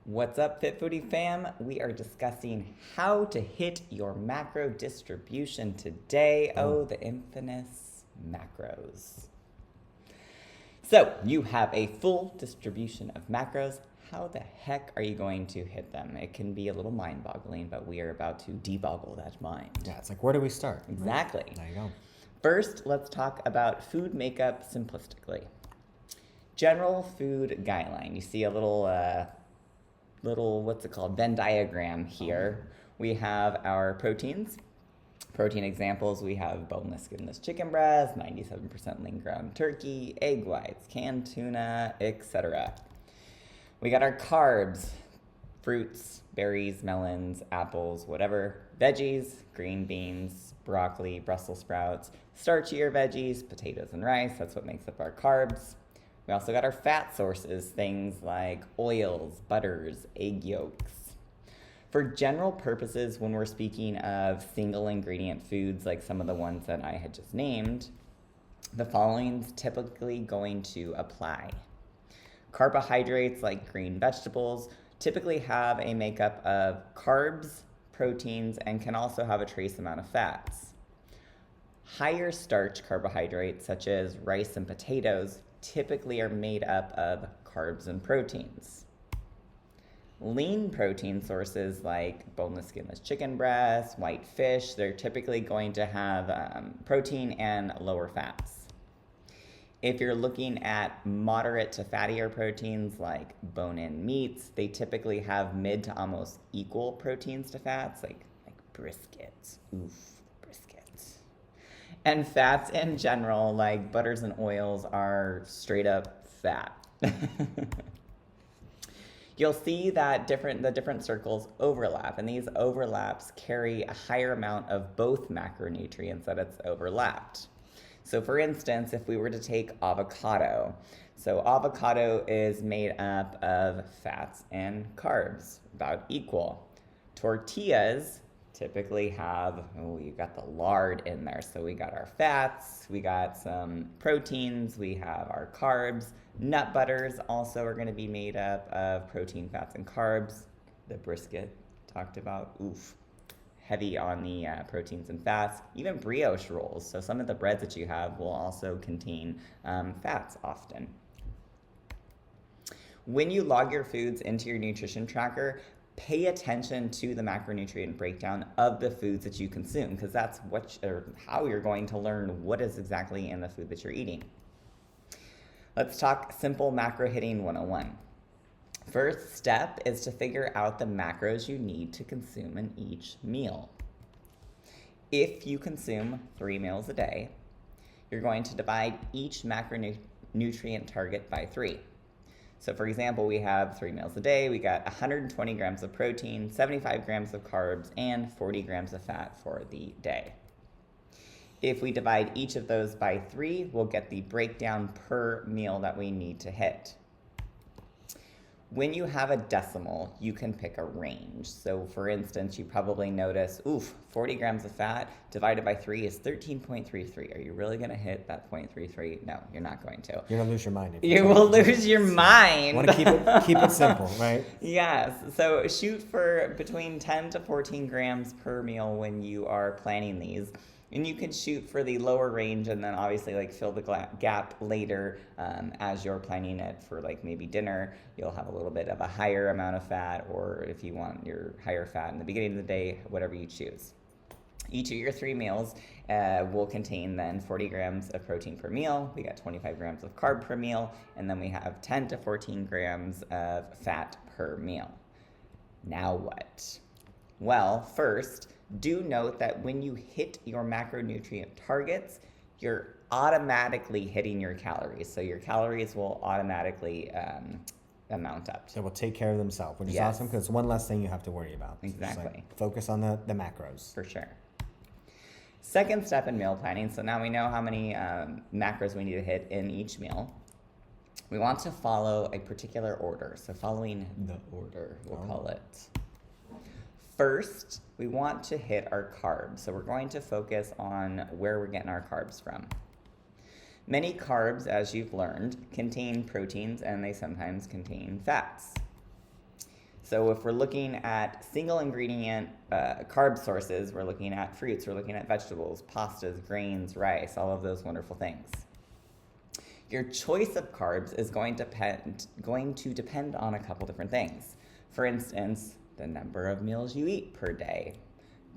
What's up, Fit Foodie fam? We are discussing how to hit your macro distribution today. Oh, the infamous macros. So, you have a full distribution of macros. How the heck are you going to hit them? It can be a little mind-boggling, but we are about to deboggle that mind. Yeah, it's like, where do we start? Exactly. Right? There you go. First, let's talk about food makeup simplistically. General food guideline. You see a little what's it called, Venn diagram here. We have our proteins. Protein examples, we have boneless, skinless chicken breast, 97% lean ground turkey, egg whites, canned tuna, etc. We got our carbs, fruits, berries, melons, apples, whatever. Veggies, green beans, broccoli, Brussels sprouts, starchier veggies, potatoes and rice, that's what makes up our carbs. We also got our fat sources, things like oils, butters, egg yolks. For general purposes, when we're speaking of single ingredient foods like some of the ones that I had just named, the following's typically going to apply. Carbohydrates like green vegetables typically have a makeup of carbs, proteins, and can also have a trace amount of fats. Higher starch carbohydrates such as rice and potatoes typically are made up of carbs and proteins. Lean protein sources like boneless, skinless chicken breast, white fish, they're typically going to have protein and lower fats. If you're looking at moderate to fattier proteins like bone-in meats, they typically have mid to almost equal proteins to fats, like brisket. Oof, brisket. And fats in general, like butters and oils, are straight up fat. You'll see that the different circles overlap, and these overlaps carry a higher amount of both macronutrients that it's overlapped. So for instance, if we were to take avocado, so avocado is made up of fats and carbs, about equal. Tortillas typically have, you got the lard in there. So we got our fats, we got some proteins, we have our carbs. Nut butters also are going to be made up of protein, fats, and carbs. The brisket talked about, heavy on the proteins and fats. Even brioche rolls, so some of the breads that you have will also contain fats often. When you log your foods into your nutrition tracker, pay attention to the macronutrient breakdown of the foods that you consume, because that's how you're going to learn what is exactly in the food that you're eating. Let's talk simple macro hitting 101. First step is to figure out the macros you need to consume in each meal. If you consume 3 meals a day, you're going to divide each macronutrient target by 3. So for example, we have 3 meals a day, we got 120 grams of protein, 75 grams of carbs, and 40 grams of fat for the day. If we divide each of those by 3, we'll get the breakdown per meal that we need to hit. When you have a decimal, you can pick a range. So for instance, you probably notice, 40 grams of fat divided by 3 is 13.33. Are you really going to hit that 0.33? No, you're not going to. You're going to lose your mind. You will lose your mind. You want to keep it simple, right? Yes. So shoot for between 10 to 14 grams per meal when you are planning these. And you can shoot for the lower range and then obviously fill the gap later as you're planning it for maybe dinner. You'll have a little bit of a higher amount of fat, or if you want your higher fat in the beginning of the day, whatever you choose. Each of your 3 meals will contain then 40 grams of protein per meal. We got 25 grams of carb per meal, and then we have 10 to 14 grams of fat per meal. Now what? Well, first, do note that when you hit your macronutrient targets, you're automatically hitting your calories. So your calories will automatically amount up. So will take care of themselves, which is Yes. awesome because it's one less thing you have to worry about. Exactly. Just focus on the macros. For sure. Second step in meal planning. So now we know how many macros we need to hit in each meal. We want to follow a particular order. So following the order, we'll call it. First, we want to hit our carbs. So we're going to focus on where we're getting our carbs from. Many carbs, as you've learned, contain proteins and they sometimes contain fats. So if we're looking at single ingredient carb sources, we're looking at fruits, we're looking at vegetables, pastas, grains, rice, all of those wonderful things. Your choice of carbs is going to depend on a couple different things. For instance, the number of meals you eat per day,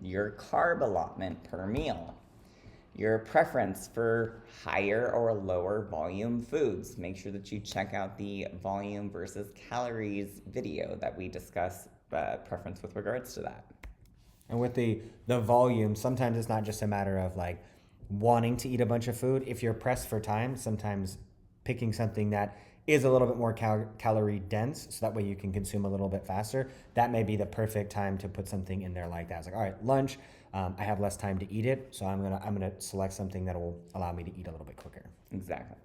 your carb allotment per meal, your preference for higher or lower volume foods. Make sure that you check out the volume versus calories video that we discuss preference with regards to that. And with the volume, sometimes it's not just a matter of like wanting to eat a bunch of food. If you're pressed for time, sometimes picking something that is a little bit more calorie dense, so that way you can consume a little bit faster, that may be the perfect time to put something in there like that. It's like, all right, lunch, I have less time to eat it, so I'm gonna select something that will allow me to eat a little bit quicker. Exactly.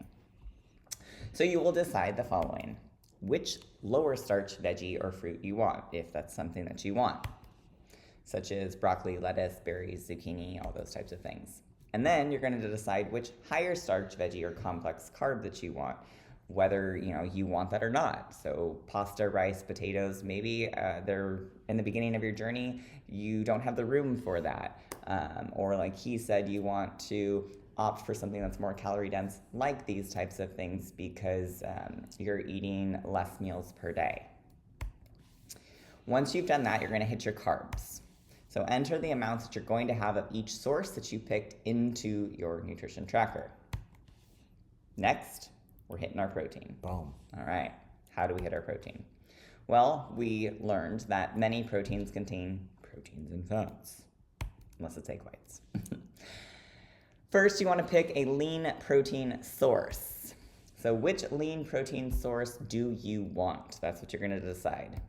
So you will decide the following: which lower starch veggie or fruit you want, if that's something that you want, such as broccoli, lettuce, berries, zucchini, all those types of things. And then you're going to decide which higher starch veggie or complex carb that you want, whether you want that or not. So pasta, rice, potatoes, maybe they're in the beginning of your journey, you don't have the room for that. Or like he said, you want to opt for something that's more calorie dense, like these types of things, because you're eating less meals per day. Once you've done that, you're going to hit your carbs. So enter the amounts that you're going to have of each source that you picked into your nutrition tracker. Next, we're hitting our protein. Boom. All right. How do we hit our protein? Well, we learned that many proteins contain proteins and fats, unless it's egg whites. First, you want to pick a lean protein source. So which lean protein source do you want? That's what you're going to decide.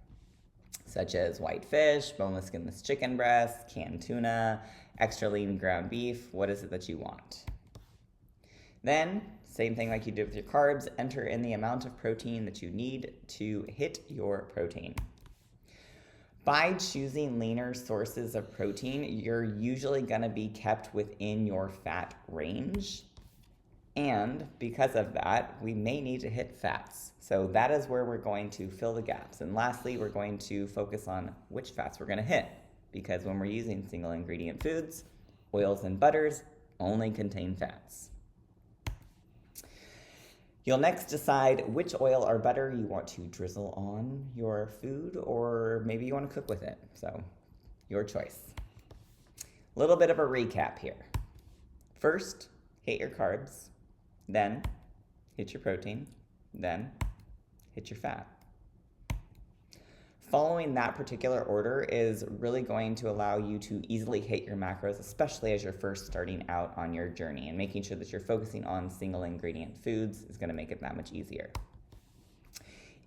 Such as white fish, boneless, skinless chicken breast, canned tuna, extra lean ground beef. What is it that you want? Then, same thing like you did with your carbs, enter in the amount of protein that you need to hit your protein. By choosing leaner sources of protein, you're usually going to be kept within your fat range. And because of that, we may need to hit fats. So that is where we're going to fill the gaps. And lastly, we're going to focus on which fats we're going to hit. Because when we're using single ingredient foods, oils and butters only contain fats. You'll next decide which oil or butter you want to drizzle on your food, or maybe you want to cook with it. So your choice. A little bit of a recap here. First, hit your carbs. Then hit your protein, then hit your fat. Following that particular order is really going to allow you to easily hit your macros, especially as you're first starting out on your journey, and making sure that you're focusing on single ingredient foods is going to make it that much easier.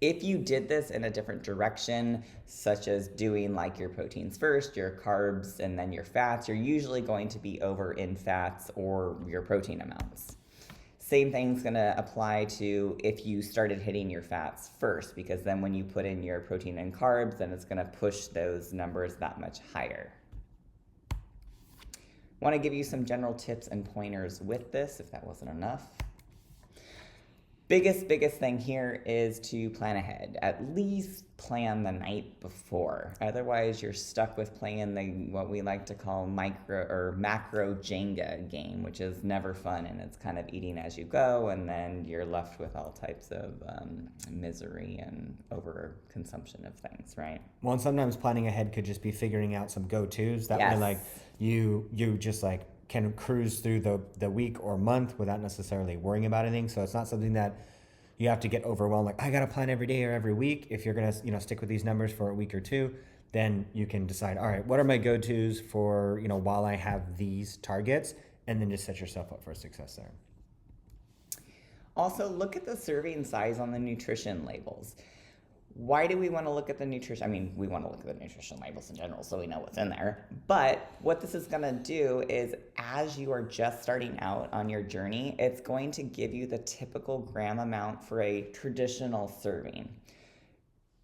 If you did this in a different direction, such as doing like your proteins first, your carbs, and then your fats, you're usually going to be over in fats or your protein amounts. Same thing's gonna apply to if you started hitting your fats first, because then when you put in your protein and carbs, then it's gonna push those numbers that much higher. Want to give you some general tips and pointers with this, if that wasn't enough. Biggest thing here is to plan ahead. At least plan the night before. Otherwise, you're stuck with playing what we like to call micro or macro Jenga game, which is never fun, and it's kind of eating as you go, and then you're left with all types of misery and overconsumption of things, right? Well, and sometimes planning ahead could just be figuring out some go-tos. That Yes. way, like you just like can cruise through the week or month without necessarily worrying about anything. So it's not something that you have to get overwhelmed. Like, I got to plan every day or every week. If you're going to, stick with these numbers for a week or two, then you can decide, all right, what are my go-tos for, while I have these targets, and then just set yourself up for success there. Also, look at the serving size on the nutrition labels. Why do we want to look at the nutrition? I mean, we want to look at the nutrition labels in general so we know what's in there. But what this is going to do is, as you are just starting out on your journey, it's going to give you the typical gram amount for a traditional serving.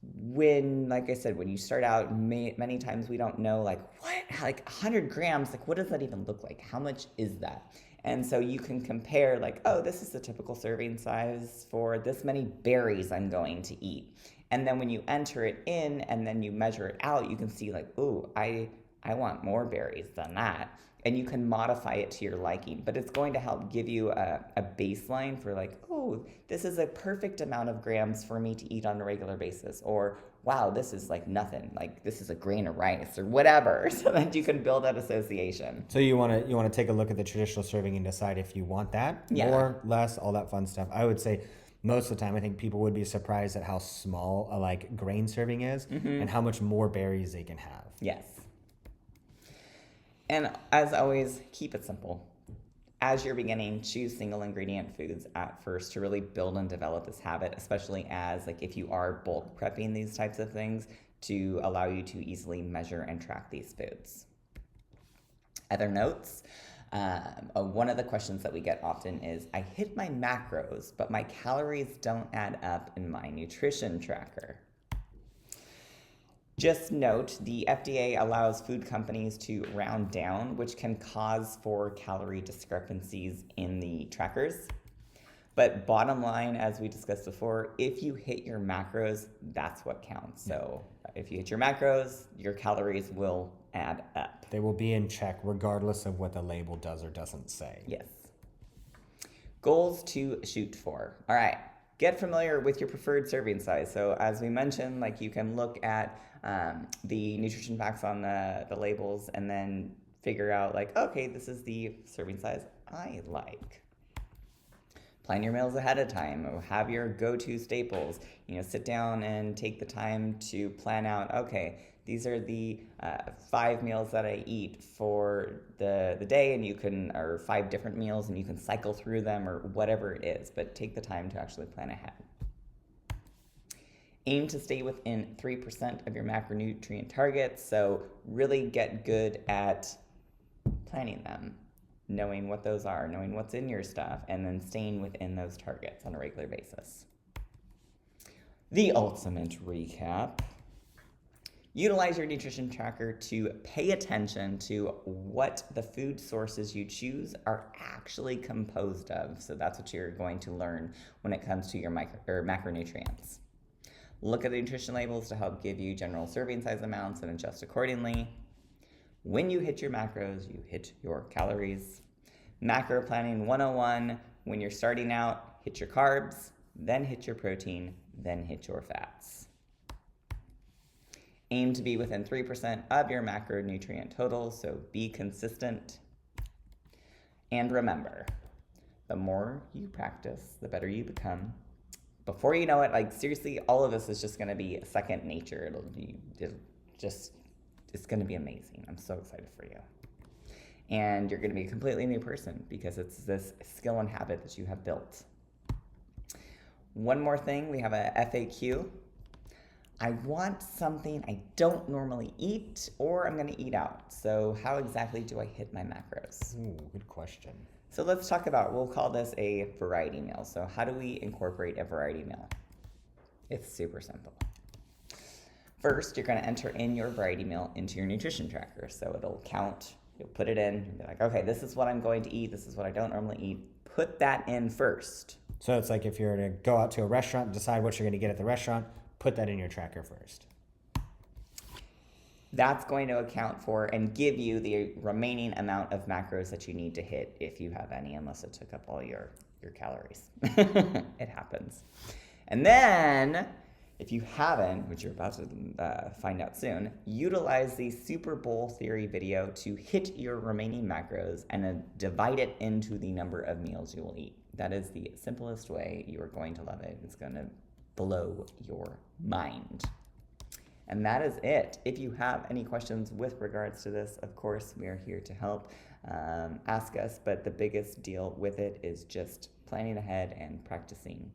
When, like I said, when you start out, many times we don't know, like, what? Like 100 grams? Like, what does that even look like? How much is that? And so you can compare, like, oh, this is the typical serving size for this many berries I'm going to eat. And then when you enter it in and then you measure it out, you can see like, ooh, I want more berries than that. And you can modify it to your liking, but it's going to help give you a baseline for like, oh, this is a perfect amount of grams for me to eat on a regular basis. Or, wow, this is like nothing, like this is a grain of rice or whatever, so that you can build that association. So you want to take a look at the traditional serving and decide if you want that, more, less, all that fun stuff. I would say most of the time, I think people would be surprised at how small a like grain serving is and how much more berries they can have. Yes. And as always, keep it simple. As you're beginning, choose single ingredient foods at first to really build and develop this habit, especially as like if you are bulk prepping these types of things, to allow you to easily measure and track these foods. Other notes, one of the questions that we get often is, I hit my macros, but my calories don't add up in my nutrition tracker. Just note, the FDA allows food companies to round down, which can cause for calorie discrepancies in the trackers. But bottom line, as we discussed before, if you hit your macros, that's what counts. So if you hit your macros, your calories will add up. They will be in check regardless of what the label does or doesn't say. Yes. Goals to shoot for. All right. Get familiar with your preferred serving size. So as we mentioned, like you can look at the nutrition facts on the labels and then figure out like, okay, this is the serving size I like. Plan your meals ahead of time, or have your go-to staples. Sit down and take the time to plan out, okay, these are the 5 meals that I eat for the day, and you can, or 5 different meals, and you can cycle through them or whatever it is, but take the time to actually plan ahead. Aim to stay within 3% of your macronutrient targets, so really get good at planning them, knowing what those are, knowing what's in your stuff, and then staying within those targets on a regular basis. The ultimate recap. Utilize your nutrition tracker to pay attention to what the food sources you choose are actually composed of. So that's what you're going to learn when it comes to your macronutrients. Look at the nutrition labels to help give you general serving size amounts and adjust accordingly. When you hit your macros, you hit your calories. Macro planning 101, when you're starting out, hit your carbs, then hit your protein, then hit your fats. Aim to be within 3% of your macronutrient total, so be consistent. And remember, the more you practice, the better you become. Before you know it, like seriously, all of this is just going to be second nature. It's going to be amazing. I'm so excited for you. And you're going to be a completely new person because it's this skill and habit that you have built. One more thing, we have a FAQ. I want something I don't normally eat, or I'm going to eat out. So how exactly do I hit my macros? Ooh, good question. So let's talk about, we'll call this a variety meal. So how do we incorporate a variety meal? It's super simple. First, you're going to enter in your variety meal into your nutrition tracker. So it'll count, you'll put it in, and be like, okay, this is what I'm going to eat, this is what I don't normally eat. Put that in first. So it's like if you're to go out to a restaurant, decide what you're going to get at the restaurant, put that in your tracker first. That's going to account for and give you the remaining amount of macros that you need to hit, if you have any, unless it took up all your calories. It happens. And then, if you haven't, which you're about to find out soon, utilize the Super Bowl theory video to hit your remaining macros and divide it into the number of meals you will eat. That is the simplest way. You are going to love it. It's going to blow your mind. And that is it. If you have any questions with regards to this, of course, we are here to help. Ask us, but the biggest deal with it is just planning ahead and practicing